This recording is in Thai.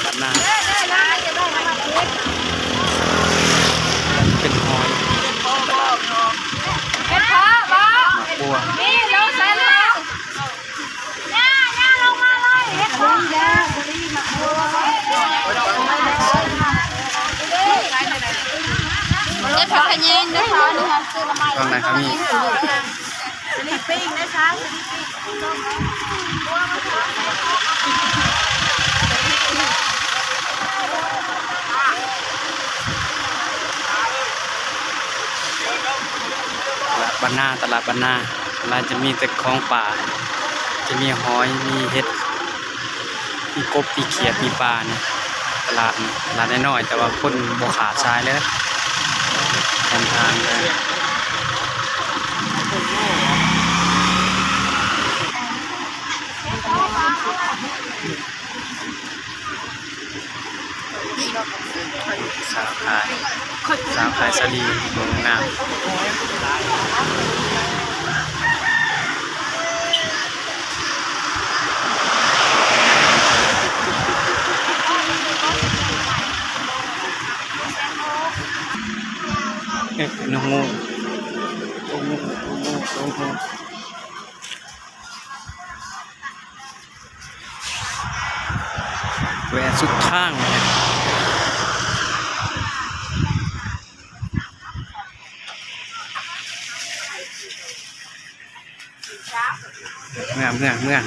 บ้านนาเป็นหอยบัวข้างในครับมีตลาดบ้านนาตลาดบ้านนาร้านจะมีแต่ของป่าจะมีหอยมีเห็ดมีกบมีเขียดมีปลาเนี่ยตลาดน้อยๆแต่ว่าคนบ่ขาดชายเลยทางเลยสาวขายสลีงามน้องงูแหวนสุดข้างเมื่อ